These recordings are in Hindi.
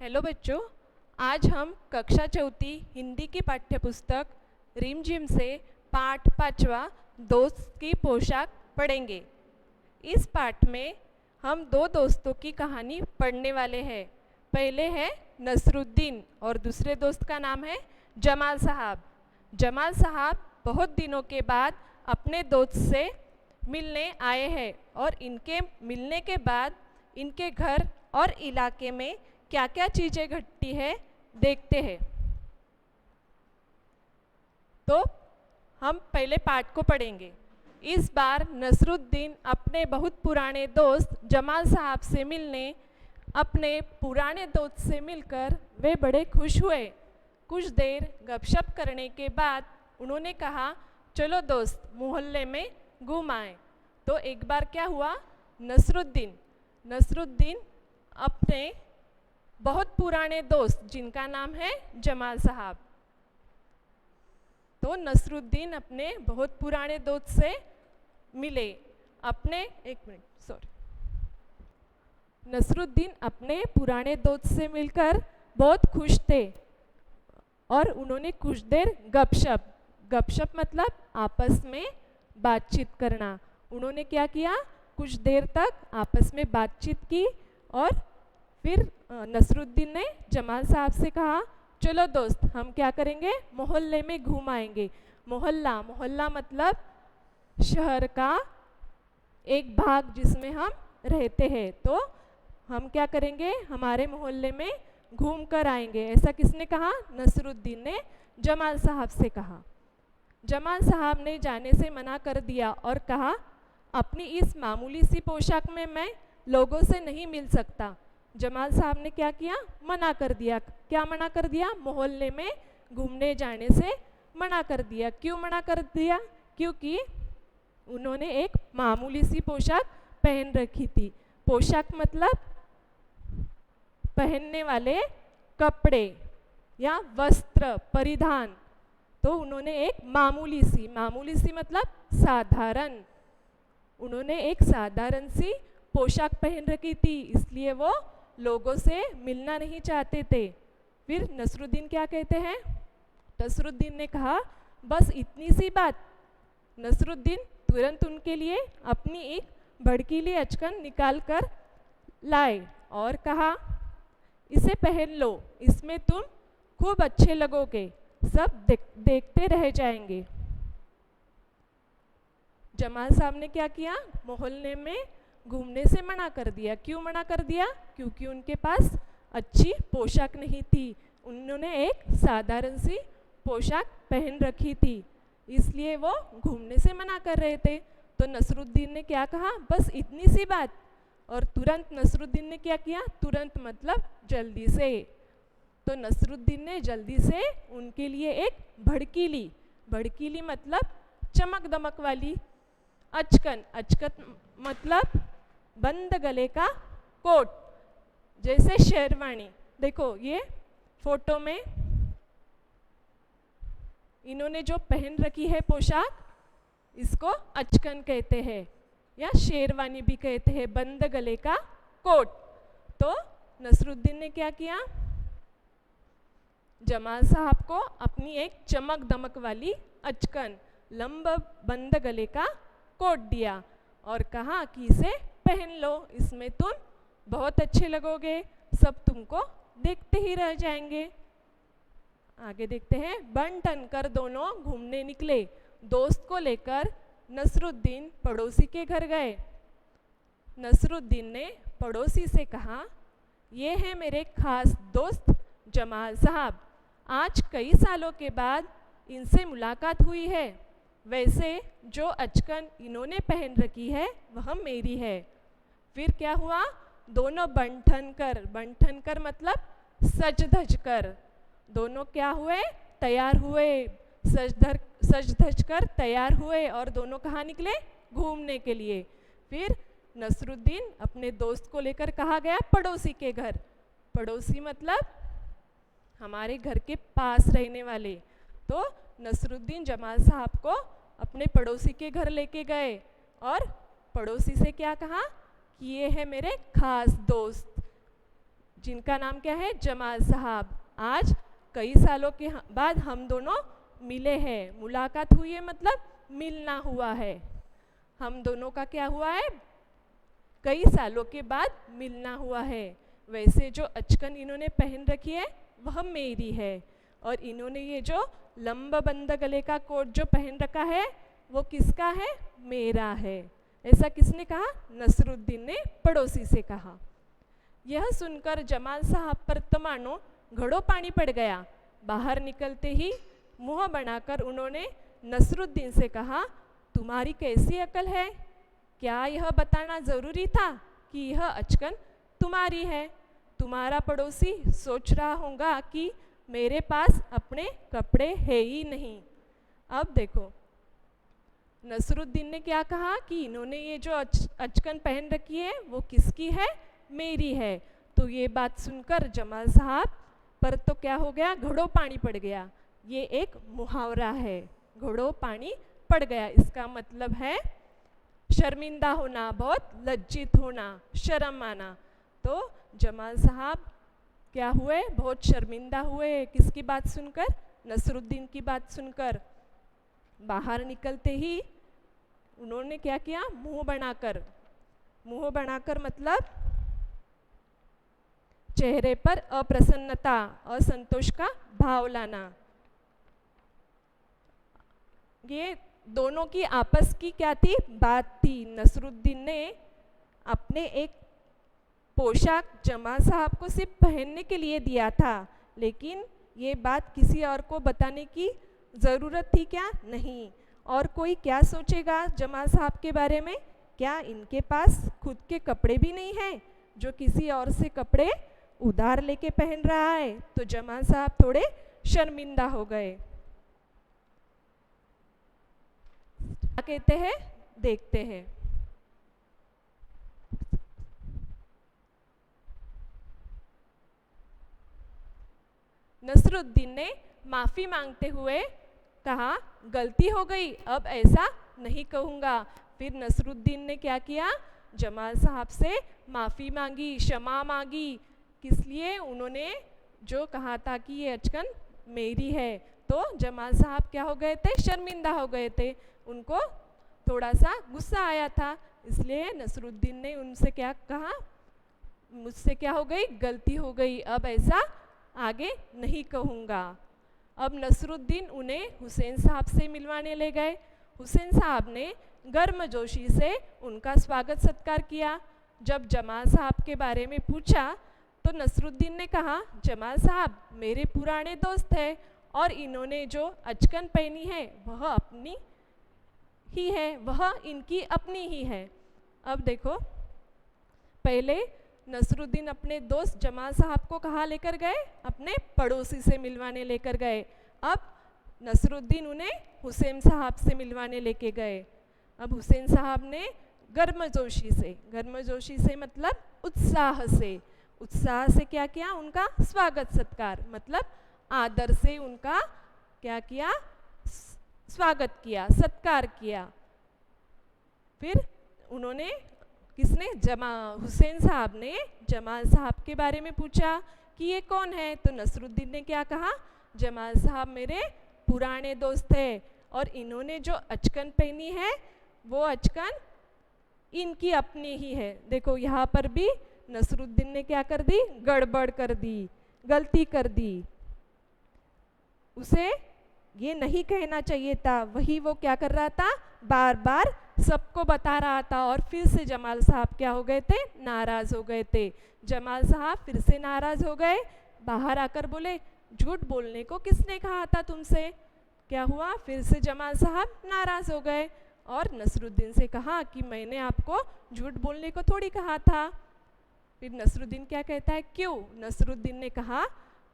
हेलो बच्चों, आज हम कक्षा चौथी हिंदी की पाठ्यपुस्तक रिमझिम से पाठ 5वां दोस्त की पोशाक पढ़ेंगे। इस पाठ में हम दो दोस्तों की कहानी पढ़ने वाले हैं। पहले है नसरुद्दीन और दूसरे दोस्त का नाम है जमाल साहब। जमाल साहब बहुत दिनों के बाद अपने दोस्त से मिलने आए हैं और इनके मिलने के बाद इनके घर और इलाके में क्या क्या चीज़ें घटती है देखते हैं। तो हम पहले पाठ को पढ़ेंगे। इस बार नसरुद्दीन अपने बहुत पुराने दोस्त जमाल साहब से मिलने अपने पुराने दोस्त से मिलकर वे बड़े खुश हुए। कुछ देर गपशप करने के बाद उन्होंने कहा, चलो दोस्त मोहल्ले में घूम आए। तो एक बार क्या हुआ, नसरुद्दीन अपने बहुत पुराने दोस्त जिनका नाम है जमाल साहब, तो नसरुद्दीन अपने बहुत पुराने दोस्त से मिले। नसरुद्दीन अपने पुराने दोस्त से मिलकर बहुत खुश थे और उन्होंने कुछ देर गपशप मतलब आपस में बातचीत करना। उन्होंने क्या किया, कुछ देर तक आपस में बातचीत की और फिर नसरुद्दीन ने जमाल साहब से कहा, चलो दोस्त हम क्या करेंगे, मोहल्ले में घूम आएंगे। मोहल्ला मतलब शहर का एक भाग जिसमें हम रहते हैं। तो हम क्या करेंगे, हमारे मोहल्ले में घूम कर आएंगे। ऐसा किसने कहा, नसरुद्दीन ने जमाल साहब से कहा। जमाल साहब ने जाने से मना कर दिया और कहा, अपनी इस मामूली सी पोशाक में मैं लोगों से नहीं मिल सकता। जमाल साहब ने क्या किया, मना कर दिया। क्या मना कर दिया, मोहल्ले में घूमने जाने से मना कर दिया। क्यों मना कर दिया, क्योंकि उन्होंने एक मामूली सी पोशाक पहन रखी थी। पोशाक मतलब पहनने वाले कपड़े या वस्त्र परिधान। तो उन्होंने एक मामूली सी मतलब साधारण, उन्होंने एक साधारण सी पोशाक पहन रखी थी, इसलिए वो लोगों से मिलना नहीं चाहते थे। फिर नसरुद्दीन क्या कहते हैं, नसरुद्दीन ने कहा, बस इतनी सी बात। नसरुद्दीन तुरंत उनके लिए अपनी एक भड़कीली अचकन निकाल कर लाए और कहा, इसे पहन लो, इसमें तुम खूब अच्छे लगोगे, सब देखते रह जाएंगे। जमाल साहब ने क्या किया, मोहल्ले में घूमने से मना कर दिया। क्यों मना कर दिया, क्योंकि उनके पास अच्छी पोशाक नहीं थी। उन्होंने एक साधारण सी पोशाक पहन रखी थी, इसलिए वो घूमने से मना कर रहे थे। तो नसरुद्दीन ने क्या कहा, बस इतनी सी बात। और तुरंत नसरुद्दीन ने क्या किया, तुरंत मतलब जल्दी से। तो नसरुद्दीन ने जल्दी से उनके लिए एक भड़कीली मतलब चमक दमक वाली अचकन मतलब बंद गले का कोट, जैसे शेरवानी। देखो ये फोटो में इन्होंने जो पहन रखी है पोशाक, इसको अचकन कहते हैं या शेरवानी भी कहते हैं, बंद गले का कोट। तो नसरुद्दीन ने क्या किया, जमाल साहब को अपनी एक चमक दमक वाली अचकन लंब बंद गले का कोट दिया और कहा कि इसे पहन लो, इसमें तुम बहुत अच्छे लगोगे, सब तुमको देखते ही रह जाएंगे। आगे देखते हैं। बन ठन कर दोनों घूमने निकले। दोस्त को लेकर नसरुद्दीन पड़ोसी के घर गए। नसरुद्दीन ने पड़ोसी से कहा, ये है मेरे खास दोस्त जमाल साहब, आज कई सालों के बाद इनसे मुलाकात हुई है। वैसे जो अचकन इन्होंने पहन रखी है वह मेरी है। फिर क्या हुआ, दोनों बन ठन कर मतलब सज धज कर, दोनों क्या हुए, तैयार हुए, सज धज कर तैयार हुए और दोनों कहाँ निकले, घूमने के लिए। फिर नसरुद्दीन अपने दोस्त को लेकर कहाँ गया, पड़ोसी के घर। पड़ोसी मतलब हमारे घर के पास रहने वाले। तो नसरुद्दीन जमाल साहब को अपने पड़ोसी के घर लेके गए और पड़ोसी से क्या कहा कि ये है मेरे खास दोस्त जिनका नाम क्या है, जमाल साहब। आज कई सालों के बाद हम दोनों मिले हैं। मुलाकात हुई है मतलब मिलना हुआ है। हम दोनों का क्या हुआ है, कई सालों के बाद मिलना हुआ है। वैसे जो अचकन इन्होंने पहन रखी है वह मेरी है, और इन्होंने ये जो लंबा बंद गले का कोट जो पहन रखा है वो किसका है, मेरा है। ऐसा किसने कहा, नसरुद्दीन ने पड़ोसी से कहा। यह सुनकर जमाल साहब पर तो मानो घड़ों पानी पड़ गया। बाहर निकलते ही मुंह बनाकर उन्होंने नसरुद्दीन से कहा, तुम्हारी कैसी अकल है, क्या यह बताना ज़रूरी था कि यह अचकन तुम्हारी है। तुम्हारा पड़ोसी सोच रहा होगा कि मेरे पास अपने कपड़े है ही नहीं। अब देखो नसरुद्दीन ने क्या कहा कि इन्होंने ये जो अचकन पहन रखी है वो किसकी है, मेरी है। तो ये बात सुनकर जमाल साहब पर तो क्या हो गया, घड़ों पानी पड़ गया। ये एक मुहावरा है, घड़ों पानी पड़ गया। इसका मतलब है शर्मिंदा होना, बहुत लज्जित होना, शर्म आना। तो जमाल साहब क्या हुए, बहुत शर्मिंदा हुए। किसकी बात सुनकर, नसरुद्दीन की बात सुनकर। बाहर निकलते ही उन्होंने क्या किया, मुंह बनाकर मतलब चेहरे पर अप्रसन्नता, असंतोष का भाव लाना। ये दोनों की आपस की क्या थी, बात थी। नसरुद्दीन ने अपने एक पोशाक जमाल साहब को सिर्फ पहनने के लिए दिया था, लेकिन ये बात किसी और को बताने की ज़रूरत थी क्या, नहीं। और कोई क्या सोचेगा जमाल साहब के बारे में, क्या इनके पास खुद के कपड़े भी नहीं हैं जो किसी और से कपड़े उधार लेके पहन रहा है। तो जमाल साहब थोड़े शर्मिंदा हो गए। क्या कहते हैं, देखते हैं। नसरुद्दीन ने माफ़ी मांगते हुए कहा, गलती हो गई, अब ऐसा नहीं कहूँगा। फिर नसरुद्दीन ने क्या किया, जमाल साहब से माफ़ी मांगी, क्षमा मांगी। किस लिए, उन्होंने जो कहा था कि ये अचकन मेरी है। तो जमाल साहब क्या हो गए थे, शर्मिंदा हो गए थे, उनको थोड़ा सा गुस्सा आया था। इसलिए नसरुद्दीन ने उनसे क्या कहा, मुझसे क्या हो गई, गलती हो गई, अब ऐसा आगे नहीं कहूँगा। अब नसरुद्दीन उन्हें हुसैन साहब से मिलवाने ले गए। हुसैन साहब ने गर्मजोशी से उनका स्वागत सत्कार किया। जब जमाल साहब के बारे में पूछा तो नसरुद्दीन ने कहा, जमाल साहब मेरे पुराने दोस्त हैं और इन्होंने जो अचकन पहनी है वह अपनी ही है, वह इनकी अपनी ही है। अब देखो, पहले नसरुद्दीन अपने दोस्त जमाल साहब को कहाँ लेकर गए, अपने पड़ोसी से मिलवाने लेकर गए। अब नसरुद्दीन उन्हें हुसैन साहब से मिलवाने लेके गए। अब हुसैन साहब ने गर्मजोशी से मतलब उत्साह से क्या किया, उनका स्वागत सत्कार मतलब आदर से उनका क्या किया, स्वागत किया, सत्कार किया। फिर उन्होंने हुसैन साहब ने जमाल साहब के बारे में पूछा कि ये कौन है। तो नसरुद्दीन ने क्या कहा, जमाल साहब मेरे पुराने दोस्त हैं और इन्होंने जो अचकन पहनी है वो अचकन इनकी अपनी ही है। देखो यहाँ पर भी नसरुद्दीन ने क्या कर दी, गड़बड़ कर दी, गलती कर दी। उसे ये नहीं कहना चाहिए था, वही वो क्या कर रहा था, बार बार सबको बता रहा था। और फिर से जमाल साहब क्या हो गए थे, नाराज़ हो गए थे। जमाल साहब फिर से नाराज़ हो गए, बाहर आकर बोले, झूठ बोलने को किसने कहा था तुमसे। क्या हुआ, फिर से जमाल साहब नाराज़ हो गए और नसरुद्दीन से कहा कि मैंने आपको झूठ बोलने को थोड़ी कहा था। फिर नसरुद्दीन क्या कहता है, क्यों। नसरुद्दीन ने कहा,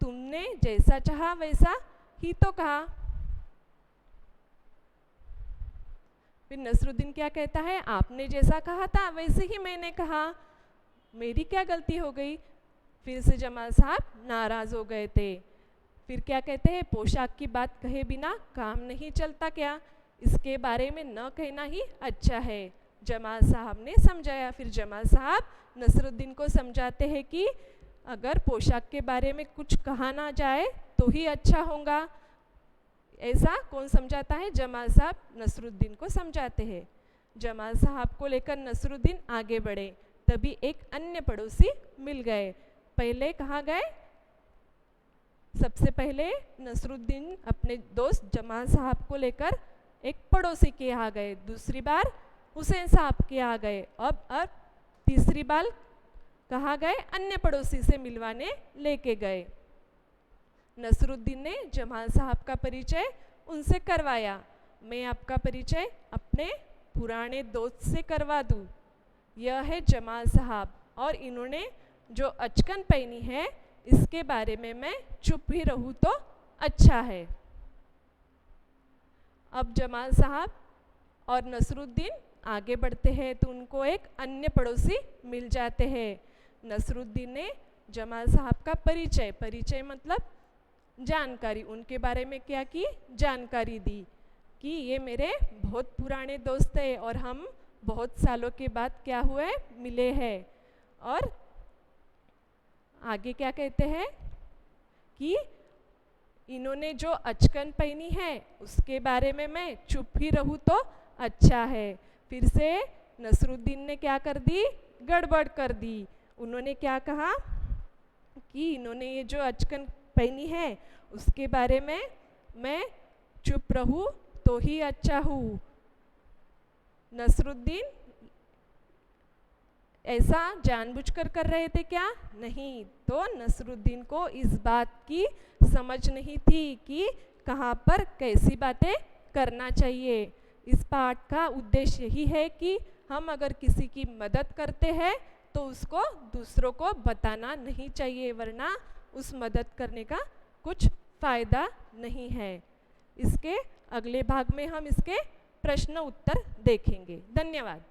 तुमने जैसा चाहा वैसा ही तो कहा। फिर नसरुद्दीन क्या कहता है, आपने जैसा कहा था वैसे ही मैंने कहा, मेरी क्या गलती हो गई। फिर से जमाल साहब नाराज़ हो गए थे। फिर क्या कहते हैं, पोशाक की बात कहे बिना काम नहीं चलता क्या, इसके बारे में न कहना ही अच्छा है। जमाल साहब ने समझाया। फिर जमाल साहब नसरुद्दीन को समझाते हैं कि अगर पोशाक के बारे में कुछ कहा ना जाए तो ही अच्छा होगा। ऐसा कौन समझाता है? जमाल साहब नसरुद्दीन को समझाते हैं। जमाल साहब को लेकर नसरुद्दीन आगे बढ़े, तभी एक अन्य पड़ोसी मिल गए। पहले कहाँ गए? सबसे पहले नसरुद्दीन अपने दोस्त जमाल साहब को लेकर एक पड़ोसी के यहाँ गए, दूसरी बार हुसैन साहब के यहाँ गए, अब तीसरी बार कहाँ गए? अन्य पड़ोसी से मिलवाने लेके गए। नसरुद्दीन ने जमाल साहब का परिचय उनसे करवाया। मैं आपका परिचय अपने पुराने दोस्त से करवा दूँ। यह है जमाल साहब, और इन्होंने जो अचकन पहनी है इसके बारे में मैं चुप ही रहूँ तो अच्छा है। अब जमाल साहब और नसरुद्दीन आगे बढ़ते हैं तो उनको एक अन्य पड़ोसी मिल जाते हैं। नसरुद्दीन ने जमाल साहब का परिचय मतलब जानकारी, उनके बारे में क्या की? जानकारी दी कि ये मेरे बहुत पुराने दोस्त हैं और हम बहुत सालों के बाद क्या हुए? मिले हैं। और आगे क्या कहते हैं कि इन्होंने जो अचकन पहनी है उसके बारे में मैं चुप ही रहूँ तो अच्छा है। फिर से नसरुद्दीन ने क्या कर दी? गड़बड़ कर दी। उन्होंने क्या कहा कि इन्होंने ये जो अचकन पहनी है उसके बारे में मैं चुप रहूँ तो ही अच्छा हूँ। नसरुद्दीन ऐसा जानबूझकर कर रहे थे क्या? नहीं। तो नसरुद्दीन को इस बात की समझ नहीं थी कि कहाँ पर कैसी बातें करना चाहिए। इस पाठ का उद्देश्य यही है कि हम अगर किसी की मदद करते हैं तो उसको दूसरों को बताना नहीं चाहिए, वरना उस मदद करने का कुछ फ़ायदा नहीं है। इसके अगले भाग में हम इसके प्रश्न उत्तर देखेंगे। धन्यवाद।